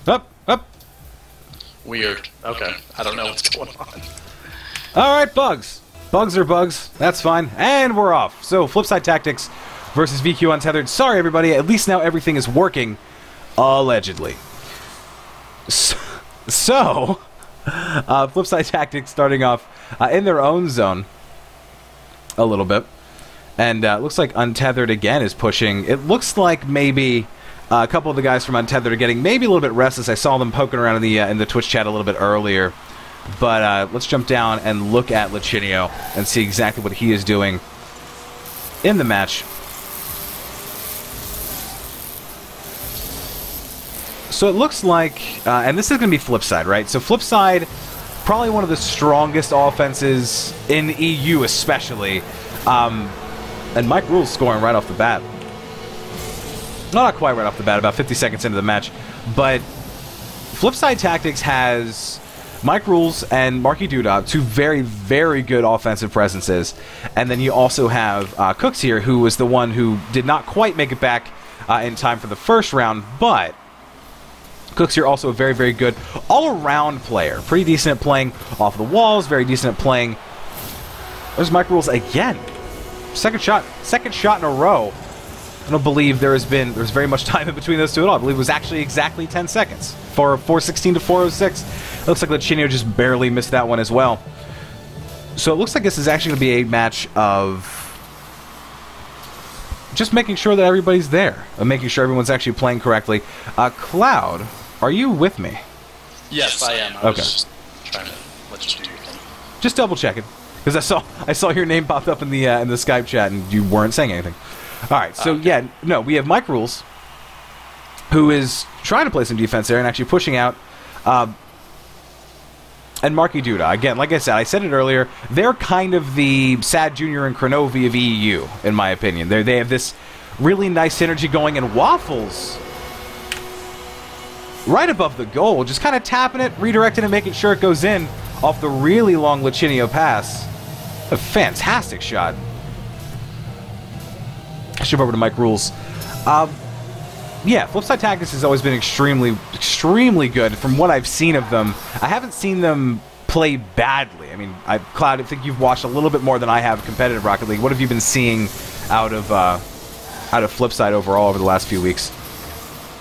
Up, up. Weird. Okay. I don't know what's going on. Alright, bugs. Bugs are bugs. That's fine. And we're off. So, FlipSid Tactics versus VQ Untethered. Sorry, everybody. At least now everything is working. Allegedly. So FlipSid Tactics starting off in their own zone a little bit. And looks like Untethered again is pushing. It looks like maybe a couple of the guys from Untethered are getting maybe a little bit restless. I saw them poking around in the Twitch chat a little bit earlier. But let's jump down and look at Lichinio and see exactly what he is doing in the match. So it looks like, and this is going to be FlipSid, right? So FlipSid, probably one of the strongest offenses in EU especially. And Mike Rule's scoring right off the bat. Not quite right off the bat, about 50 seconds into the match. But FlipSid Tactics has Mike Rules and Marky Doodah, two very, very good offensive presences. And then you also have Cooks here, who was the one who did not quite make it back in time for the first round, but Cooks here also a very, very good all-around player. Pretty decent at playing off the walls, very decent at playing. There's Mike Rules again. Second shot in a row. I don't believe there's very much time in between those two at all. I believe it was actually exactly 10 seconds. For 416 to 406. Looks like Lichinio just barely missed that one as well. So it looks like this is actually going to be a match of just making sure that everybody's there. And making sure everyone's actually playing correctly. Cloud, are you with me? Yes, I am. I was just trying to let you do your thing. Just double checking. Because I saw your name pop up in the Skype chat and you weren't saying anything. All right, so yeah, no, we have Mike Rules, who is trying to play some defense there and actually pushing out, and Marky Doodah. Again, like I said it earlier, they're kind of the Sad Junior and Kronovi of EU, in my opinion. They have this really nice synergy going, and Waffles, right above the goal, just kind of tapping it, redirecting it, making sure it goes in off the really long Lichinio pass. A fantastic shot. Shift over to Mike Rules. Yeah, FlipSid Tactics has always been extremely, extremely good from what I've seen of them. I haven't seen them play badly. I mean, Cloud, I think you've watched a little bit more than I have competitive Rocket League. What have you been seeing out of FlipSid overall over the last few weeks?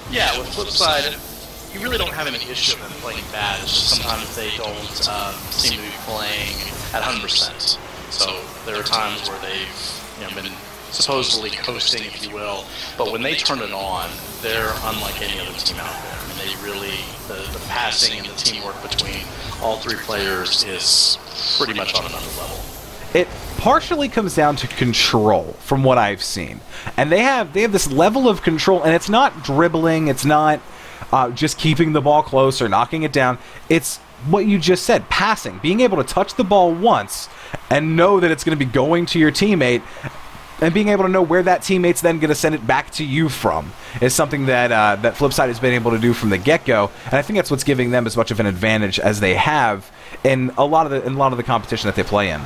Yeah, with FlipSid, you really don't have any issue with them playing bad. It's just sometimes they don't seem to be playing at 100%. So there are times where they've been supposedly coasting, if you will, but when they turn it on, they're unlike any other team out there. I mean, they really, the passing and the teamwork between all three players is pretty much on another level. It partially comes down to control, from what I've seen, and they have this level of control, and it's not dribbling, it's not just keeping the ball close or knocking it down. It's what you just said, passing, being able to touch the ball once and know that it's going to be going to your teammate. And being able to know where that teammate's then going to send it back to you from is something that that FlipSid has been able to do from the get-go, and I think that's what's giving them as much of an advantage as they have in a lot of the competition that they play in.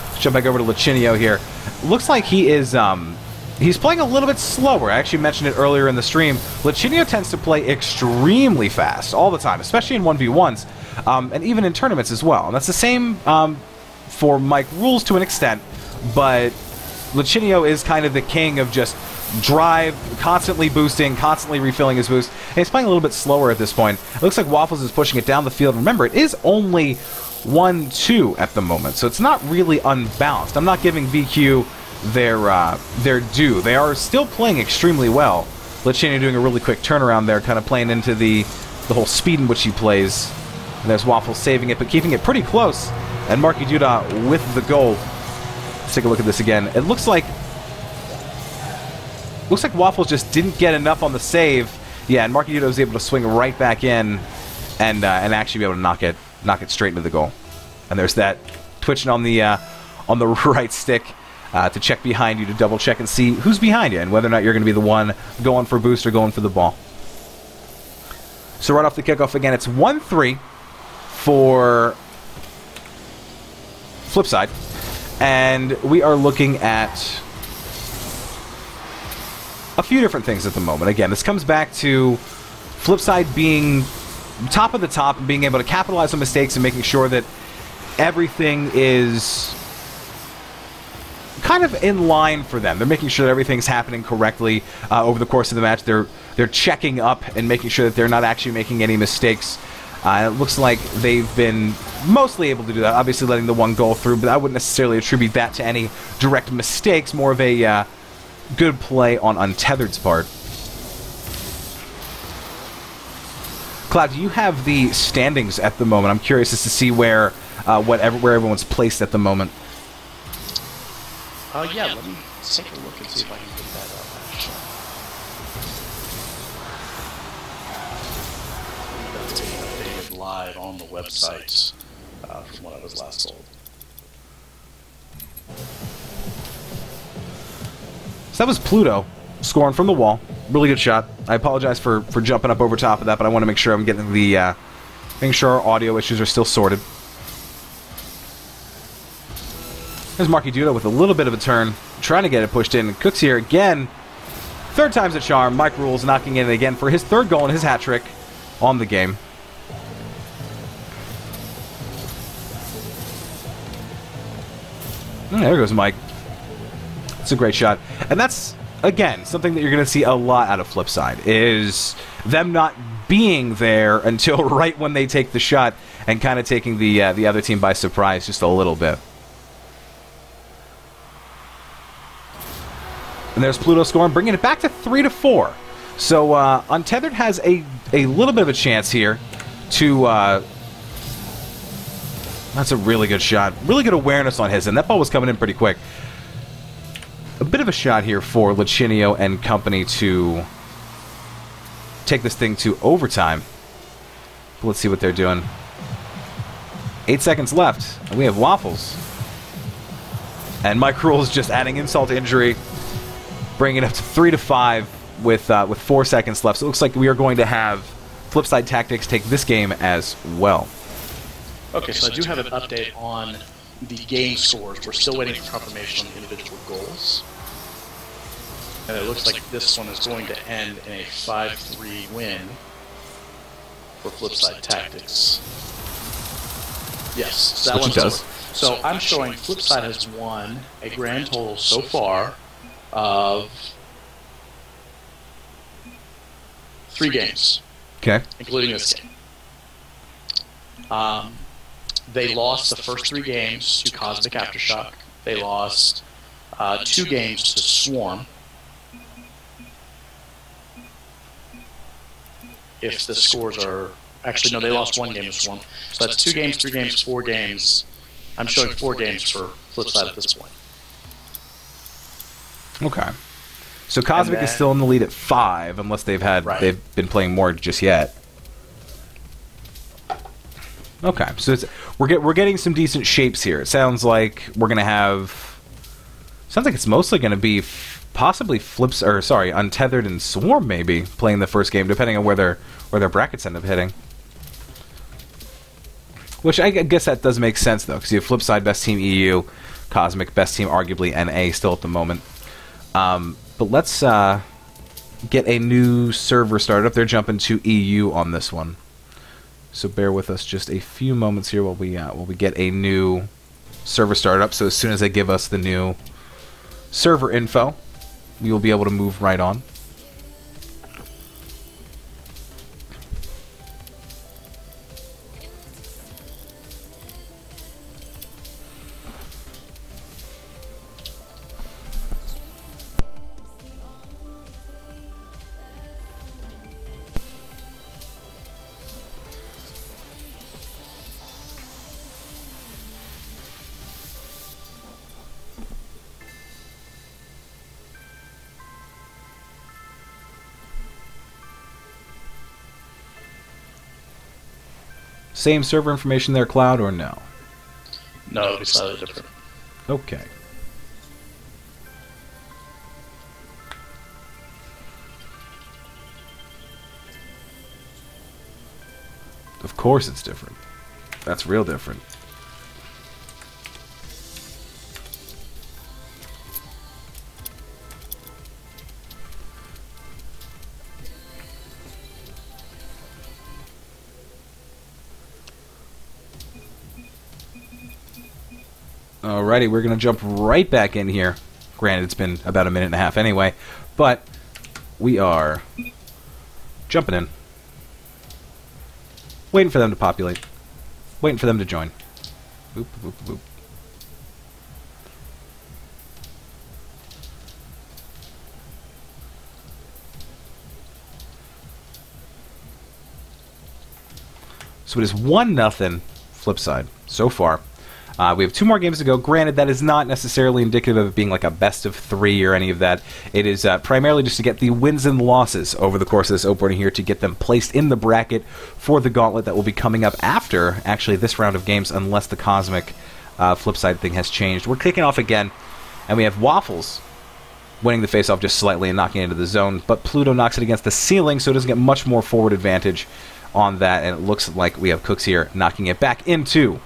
Let's jump back over to Lichinio here. Looks like he is he's playing a little bit slower. I actually mentioned it earlier in the stream. Lichinio tends to play extremely fast all the time, especially in 1v1s, and even in tournaments as well. And that's the same for Mike Rules to an extent. But Lichinio is kind of the king of just drive, constantly boosting, constantly refilling his boost. And he's playing a little bit slower at this point. It looks like Waffles is pushing it down the field. Remember, it is only 1-2 at the moment, so it's not really unbalanced. I'm not giving VQ their due. They are still playing extremely well. Lichinio doing a really quick turnaround there, kind of playing into the whole speed in which he plays. And there's Waffles saving it, but keeping it pretty close. And Marky Doodah with the goal. Let's take a look at this again. It looks like Waffles just didn't get enough on the save. Yeah, and Marky Doodah was able to swing right back in and actually be able to knock it straight into the goal. And there's that twitching on the right stick to check behind you, to double check and see who's behind you and whether or not you're going to be the one going for boost or going for the ball. So right off the kickoff again, it's 1-3 for FlipSid. And we are looking at a few different things at the moment. Again, this comes back to FlipSid being top of the top and being able to capitalize on mistakes and making sure that everything is kind of in line for them. They're making sure that everything's happening correctly over the course of the match. They're checking up and making sure that they're not actually making any mistakes. It looks like they've been mostly able to do that, obviously letting the one goal through, but I wouldn't necessarily attribute that to any direct mistakes, more of a good play on Untethered's part. Cloud, do you have the standings at the moment? I'm curious as to see where where everyone's placed at the moment. Yeah, let me take a look and see if I can get that up, actually. That's being updated live on the website from what I was last told. So that was Pluto scoring from the wall. Really good shot. I apologize for jumping up over top of that, but I want to make sure I'm getting the making sure our audio issues are still sorted. There's Marky Dudo with a little bit of a turn, trying to get it pushed in. Cooks here again. Third time's a charm. Mike Rules knocking in again for his third goal and his hat trick on the game. And there goes Mike. It's a great shot. And that's, again, something that you're going to see a lot out of FlipSid, is them not being there until right when they take the shot and kind of taking the other team by surprise just a little bit. And there's Pluto scoring, bringing it back to 3-4. So Untethered has a little bit of a chance here to... that's a really good shot. Really good awareness on his end. That ball was coming in pretty quick. A bit of a shot here for Lichinio and company to take this thing to overtime. Let's see what they're doing. 8 seconds left, and we have Waffles. And Mike Rules just adding insult to injury, bringing it up to 3-5 with 4 seconds left. So it looks like we are going to have FlipSid Tactics take this game as well. Okay, so I do have an update on the game scores. We're still waiting for confirmation on the individual goals. And it looks like this one is going to end in a 5-3 win for FlipSid Tactics. Yes, that one does. So I'm showing FlipSid has won a grand total so far of 3 games. Okay. Including this game. They lost the first 3 games to Cosmic Aftershock. They lost 2 games to Swarm. If the scores are... Actually, no, they lost 1 game to Swarm. So that's 2 games, 3 games, 4 games. I'm showing 4 games for FlipSid at this point. Okay. So Cosmic is still in the lead at 5, unless they've been playing more just yet. Okay, so we're getting some decent shapes here. It sounds like we're gonna have. Sounds like it's mostly gonna be possibly Untethered and Swarm maybe playing the first game, depending on where their brackets end up hitting. Which I guess that does make sense though, because you have FlipSid best team EU, Cosmic best team arguably NA still at the moment. But let's get a new server started up. They're jumping to EU on this one. So bear with us just a few moments here while we get a new server started up. So as soon as they give us the new server info, we will be able to move right on. Same server information there, Cloud, or no? No, it'll be slightly different. Okay. Of course it's different. That's real different. Alrighty, we're going to jump right back in here. Granted, it's been about a minute and a half anyway, but we are jumping in. Waiting for them to populate. Waiting for them to join. Boop, boop, boop. So it is 1-0 FlipSide so far. We have 2 more games to go. Granted, that is not necessarily indicative of it being like a best of 3 or any of that. It is primarily just to get the wins and losses over the course of this opener here to get them placed in the bracket for the gauntlet that will be coming up after, actually, this round of games, unless the Cosmic FlipSide thing has changed. We're kicking off again, and we have Waffles winning the face-off just slightly and knocking it into the zone, but Pluto knocks it against the ceiling, so it doesn't get much more forward advantage on that, and it looks like we have Cooks here knocking it back into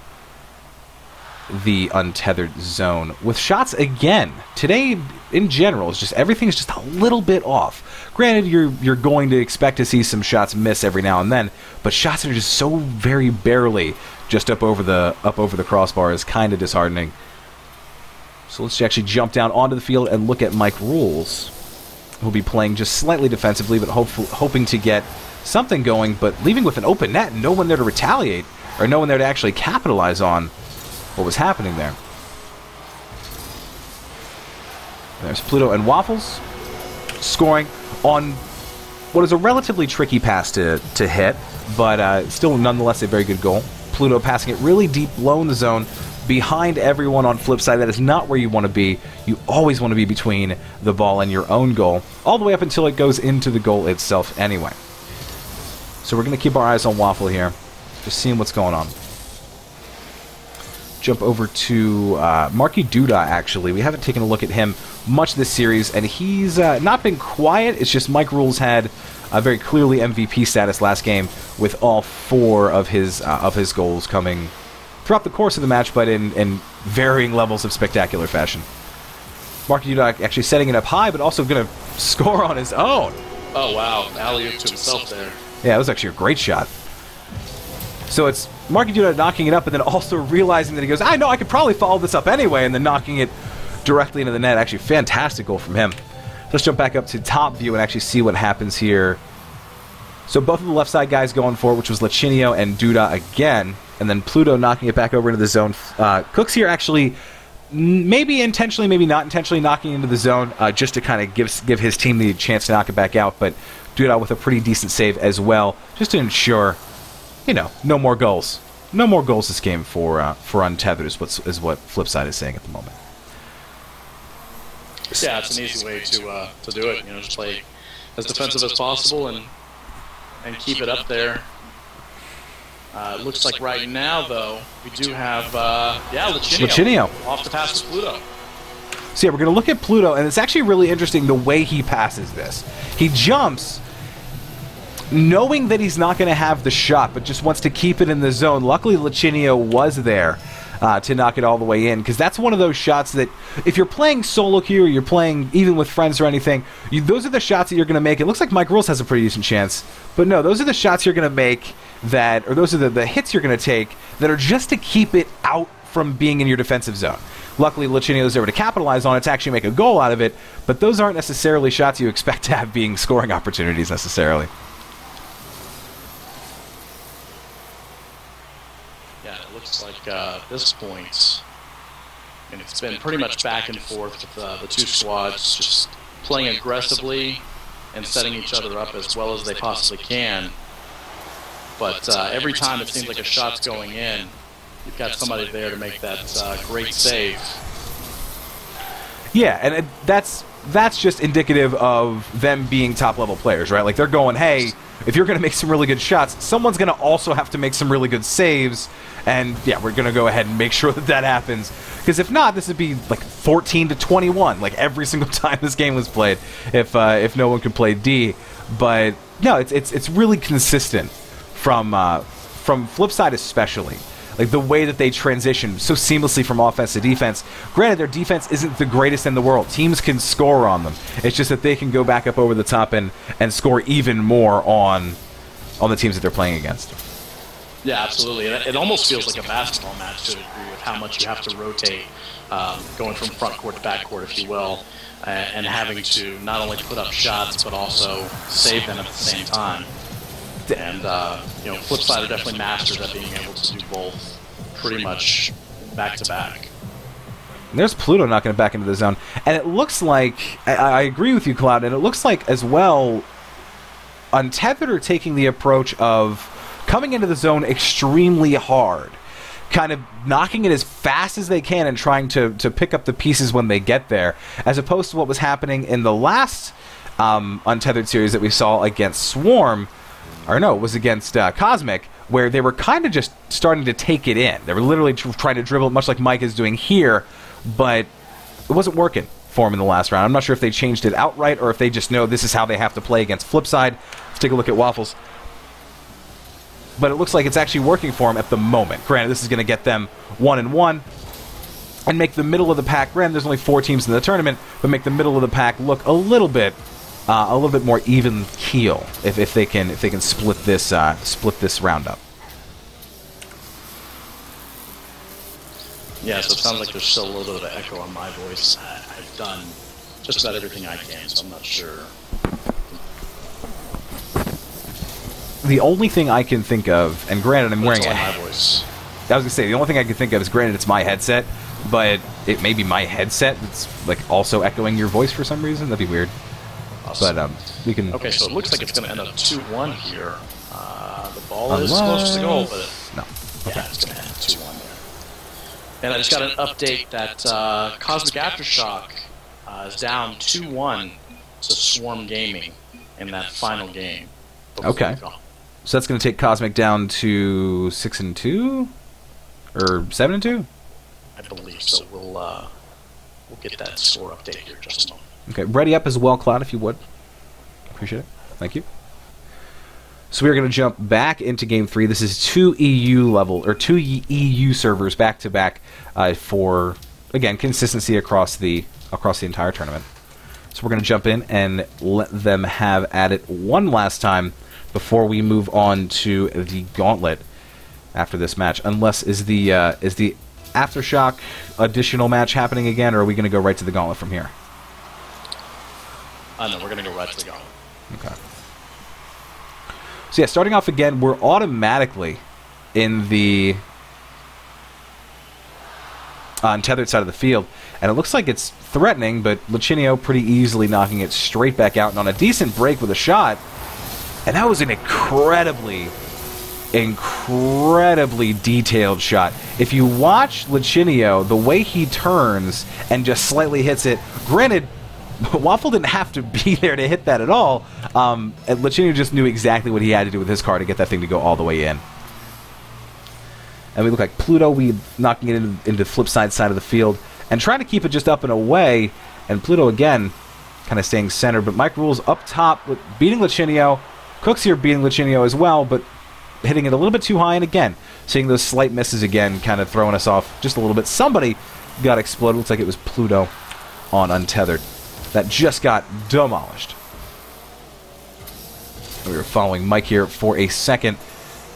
the untethered zone with shots again. Today, in general, is just everything's just a little bit off. Granted, you're going to expect to see some shots miss every now and then, but shots that are just so very barely just up over the crossbar is kind of disheartening. So let's actually jump down onto the field and look at Mike Rules, who'll be playing just slightly defensively, but hoping to get something going, but leaving with an open net and no one there to retaliate, or no one there to actually capitalize on what was happening there. There's Pluto and Waffles scoring on what is a relatively tricky pass to hit, but still nonetheless a very good goal. Pluto passing it really deep low in the zone behind everyone on FlipSide. That is not where you want to be. You always want to be between the ball and your own goal, all the way up until it goes into the goal itself anyway. So we're going to keep our eyes on Waffle here, just seeing what's going on. Jump over to Marky Duda, actually. We haven't taken a look at him much this series, and he's not been quiet. It's just Mike Rules had a very clearly MVP status last game with all 4 of his goals coming throughout the course of the match, but in varying levels of spectacular fashion. Marky Duda actually setting it up high, but also going to score on his own. Oh, wow. Alley-oop to himself there. Yeah, it was actually a great shot. So it's Marky Duda knocking it up, and then also realizing that he goes, I know I could probably follow this up anyway, and then knocking it directly into the net. Actually, fantastic goal from him. Let's jump back up to top view and actually see what happens here. So both of the left side guys going for it, which was Lachinio and Duda again, and then Pluto knocking it back over into the zone. Cooks here actually, maybe intentionally, maybe not intentionally, knocking into the zone just to kind of give his team the chance to knock it back out, but Duda with a pretty decent save as well, just to ensure, you know, no more goals. No more goals this game for Untethered is what FlipSide is saying at the moment. Yeah, it's an easy way to do it. You know, just play as defensive as possible and keep it up there. It looks like right now, though, we do have Lachinio off the pass to Pluto. So yeah, we're going to look at Pluto, and it's actually really interesting the way he passes this. He jumps knowing that he's not going to have the shot, but just wants to keep it in the zone. Luckily, Lachinio was there to knock it all the way in, because that's one of those shots that, if you're playing solo queue or you're playing even with friends or anything, those are the shots that you're going to make. It looks like Mike Rules has a pretty decent chance, but no, those are the shots you're going to make that, or those are the hits you're going to take that are just to keep it out from being in your defensive zone. Luckily, Lachinio is there to capitalize on it to actually make a goal out of it, but those aren't necessarily shots you expect to have being scoring opportunities necessarily. Looks like at this point, and it's been pretty much back and forth with the two squads just playing aggressively and setting each other up as well as they possibly can. But every time it seems like a shot's going in, you've got somebody there to make that great save. Yeah, and that's just indicative of them being top-level players, right? Like, they're going, hey, if you're going to make some really good shots, someone's going to also have to make some really good saves, and yeah, we're going to go ahead and make sure that that happens. Because if not, this would be like 14-21, like every single time this game was played, if no one could play D. But no, it's really consistent from FlipSide especially. Like, the way that they transition so seamlessly from offense to defense. Granted, their defense isn't the greatest in the world. Teams can score on them. It's just that they can go back up over the top and score even more on the teams that they're playing against. Yeah, absolutely. It almost feels like a basketball match to a degree with how much you have to rotate, going from front court to back court, if you will, and having to not only put up shots but also save them at the same time. And you know, FlipSid are definitely masters at being able to do both, pretty much back to back. There's Pluto knocking it back into the zone, and it looks like I agree with you, Cloud. And it looks like as well, Untethered are taking the approach of coming into the zone extremely hard, kind of knocking it as fast as they can and trying to pick up the pieces when they get there, as opposed to what was happening in the last Untethered series that we saw against Swarm, or no, it was against Cosmic, where they were kind of just starting to take it in. They were literally trying to dribble it, much like Mike is doing here, but it wasn't working for him in the last round. I'm not sure if they changed it outright or if they just know this is how they have to play against FlipSid. Let's take a look at Waffles. But it looks like it's actually working for him at the moment. Granted, this is going to get them 1-1 and make the middle of the pack. Granted, there's only 4 teams in the tournament, but make the middle of the pack look a little bit more even keel if they can split this round up. Yeah, so it sounds like there's still a little bit of an echo on my voice. I've done just about everything I can, so I'm not sure. The only thing I can think of, and granted I'm wearing my voice. I was going to say, the only thing I can think of is, granted it's my headset, but it may be my headset that's like also echoing your voice for some reason. That'd be weird. Awesome. But we can... Okay, so it looks like it's going to end up 2-1 here. The ball is close to the goal, but no. Okay. Yeah, it's going to end 2-1 there. And I just got an update that Cosmic Aftershock is down 2-1 to Swarm Gaming in that final game. Okay. So that's going to take Cosmic down to 6-2? Or 7-2? I believe so. We'll get that score update here in just a moment. Okay, ready up as well, Cloud, if you would. Appreciate it. Thank you. So we're going to jump back into Game 3. This is 2 EU servers back to back for, again, consistency across the entire tournament. So we're going to jump in and let them have at it one last time before we move on to the Gauntlet after this match. Unless is the Aftershock additional match happening again, or are we going to go right to the Gauntlet from here? No, we're going to go right to the Gauntlet. Okay. So yeah, starting off again, we're automatically in the untethered side of the field, and it looks like it's threatening, but Lichinio pretty easily knocking it straight back out, and on a decent break with a shot, and that was an incredibly detailed shot. If you watch Lichinio, the way he turns and just slightly hits it, granted, Waffle didn't have to be there to hit that at all. And Lichinio just knew exactly what he had to do with his car to get that thing to go all the way in. And we look like Pluto, we knocking it into the FlipSid side of the field and trying to keep it just up and away. And Pluto again, kind of staying centered. But Mike Rules up top, with beating Lichinio. Cook's here beating Lichinio as well, but hitting it a little bit too high. And again, seeing those slight misses again, kind of throwing us off just a little bit. Somebody got exploded. Looks like it was Pluto on Untethered. That just got demolished. We were following Mike here for a second,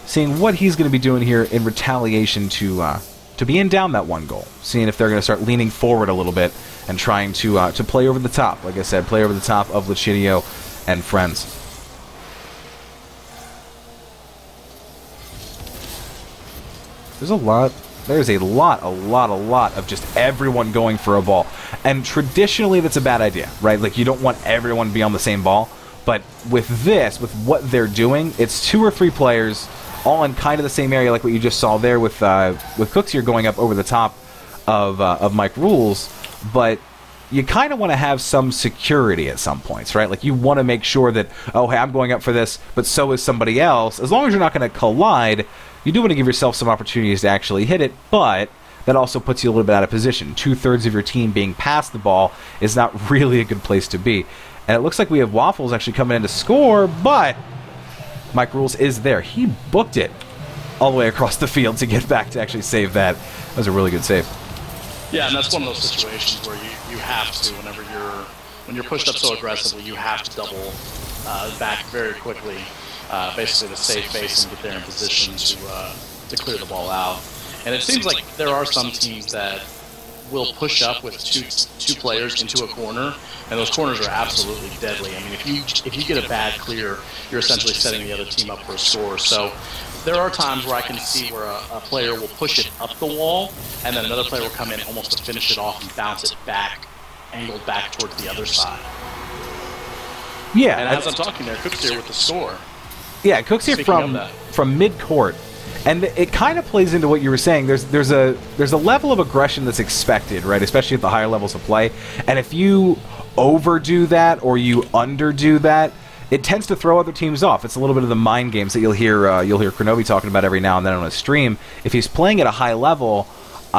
seeing what he's going to be doing here in retaliation to being down that one goal. Seeing if they're going to start leaning forward a little bit and trying to play over the top. Like I said, play over the top of Lichinio and friends. There's a lot of just everyone going for a ball. And traditionally, that's a bad idea, right? Like, you don't want everyone to be on the same ball. But with this, with what they're doing, it's 2 or 3 players all in kind of the same area, like what you just saw there with Cooks here going up over the top of Mike Rules. But you kind of want to have some security at some points, right? Like, you want to make sure that, oh, hey, I'm going up for this, but so is somebody else. As long as you're not going to collide, you do want to give yourself some opportunities to actually hit it, but that also puts you a little bit out of position. 2/3 of your team being past the ball is not really a good place to be. And it looks like we have Waffles actually coming in to score, but Mike Rules is there. He booked it all the way across the field to get back to actually save that. That was a really good save. Yeah, and that's one of those situations where you have to, when you're pushed up so aggressively, you have to double back very quickly. basically to save face and get there in position to clear the ball out. And it seems like there are some teams that will push up with two players into a corner, and those corners are absolutely deadly. I mean, if you get a bad clear, you're essentially setting the other team up for a score. So there are times where I can see where a player will push it up the wall, and then another player will come in almost to finish it off and bounce it back, angled back towards the other side. Yeah. And as I'm talking there, Cook's here with the score. Yeah, Cook's here from mid-court. And it kind of plays into what you were saying. There's a level of aggression that's expected, right? Especially at the higher levels of play. And if you overdo that or you underdo that, it tends to throw other teams off. It's a little bit of the mind games that you'll hear Kronovi talking about every now and then on a stream. If he's playing at a high level,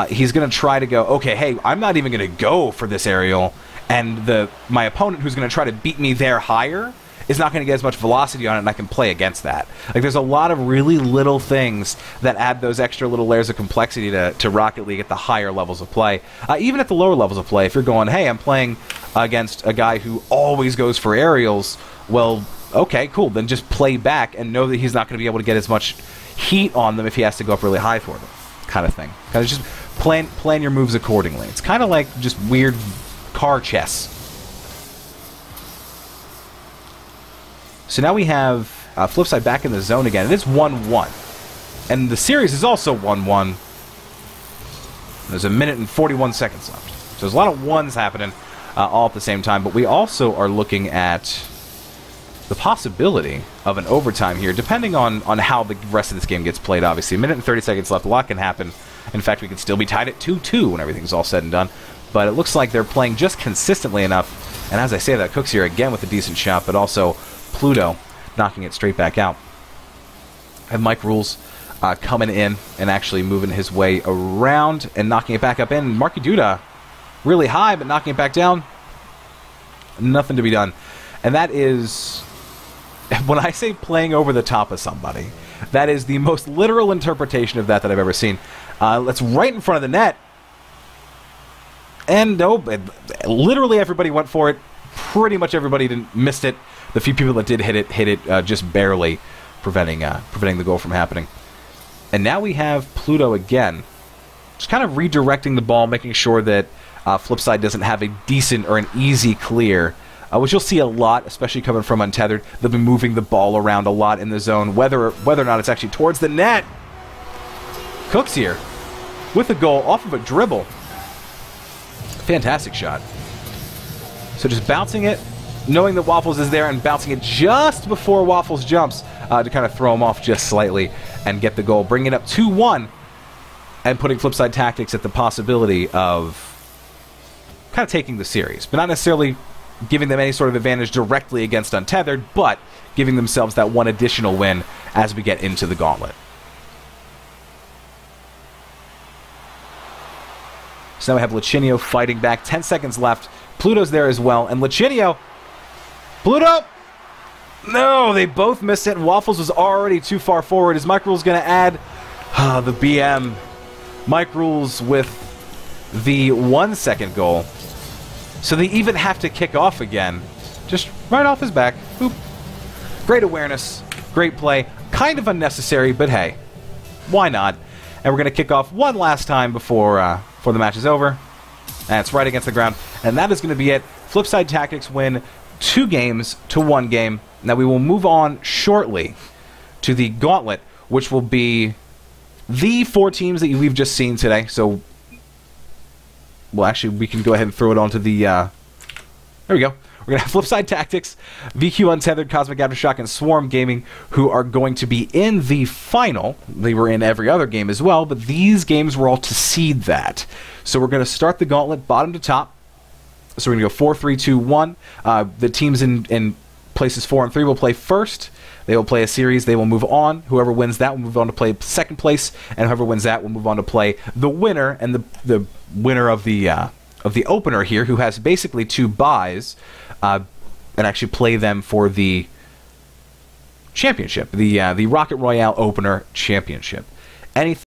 he's going to try to go, okay, hey, I'm not even going to go for this aerial, and my opponent who's going to try to beat me there higher is not going to get as much velocity on it, and I can play against that. Like, there's a lot of really little things that add those extra little layers of complexity to Rocket League at the higher levels of play. Even at the lower levels of play, if you're going, hey, I'm playing against a guy who always goes for aerials, well, okay, cool, then just play back and know that he's not going to be able to get as much heat on them if he has to go up really high for them, kind of thing. Kind of just plan your moves accordingly. It's kind of like just weird car chess. So now we have FlipSid back in the zone again. It is 1-1. And the series is also 1-1. There's a minute and 41 seconds left. So there's a lot of ones happening all at the same time. But we also are looking at the possibility of an overtime here, depending on how the rest of this game gets played, obviously. A minute and 30 seconds left. A lot can happen. In fact, we could still be tied at 2-2 when everything's all said and done. But it looks like they're playing just consistently enough. And as I say that, Cook's here again with a decent shot, but also Pluto knocking it straight back out. And Mike Rules coming in and actually moving his way around and knocking it back up in. Marky Duda really high, but knocking it back down. Nothing to be done. And that is, when I say playing over the top of somebody, that is the most literal interpretation of that I've ever seen. That's right in front of the net. And nope, literally everybody went for it. Pretty much everybody missed it. The few people that did hit it just barely, preventing the goal from happening. And now we have Pluto again, just kind of redirecting the ball, making sure that FlipSid doesn't have a decent or an easy clear, which you'll see a lot, especially coming from Untethered. They'll be moving the ball around a lot in the zone, whether or not it's actually towards the net. Cook's here with a goal off of a dribble. Fantastic shot. So just bouncing it, knowing that Waffles is there, and bouncing it just before Waffles jumps to kind of throw him off just slightly and get the goal, bringing it up 2-1 and putting FlipSid Tactics at the possibility of kind of taking the series, but not necessarily giving them any sort of advantage directly against Untethered, but giving themselves that one additional win as we get into the gauntlet. So now we have Lachinio fighting back. 10 seconds left. Pluto's there as well. And Lachinio... Pluto! No, they both missed it. And Waffles was already too far forward. Is Mike Rules going to add the BM? Mike Rules with the 1 second goal. So they even have to kick off again. Just right off his back. Boop. Great awareness. Great play. Kind of unnecessary, but hey. Why not? And we're going to kick off one last time before the match is over. And it's right against the ground. And that is going to be it. FlipSid Tactics win 2 games to 1 game. Now we will move on shortly to the gauntlet, which will be the 4 teams that we've just seen today. So, well, actually, we can go ahead and throw it onto the... there we go. We're going to have FlipSid Tactics, VQ Untethered, Cosmic Aftershock, and Swarm Gaming, who are going to be in the final. They were in every other game as well, but these games were all to seed that. So we're going to start the gauntlet bottom to top. So we're going to go 4, 3, 2, 1. The teams in places 4 and 3 will play first. They will play a series. They will move on. Whoever wins that will move on to play second place, and whoever wins that will move on to play the winner, and the winner of the opener here, who has basically 2 buys, and actually play them for the championship, the Rocket Royale opener championship. Anything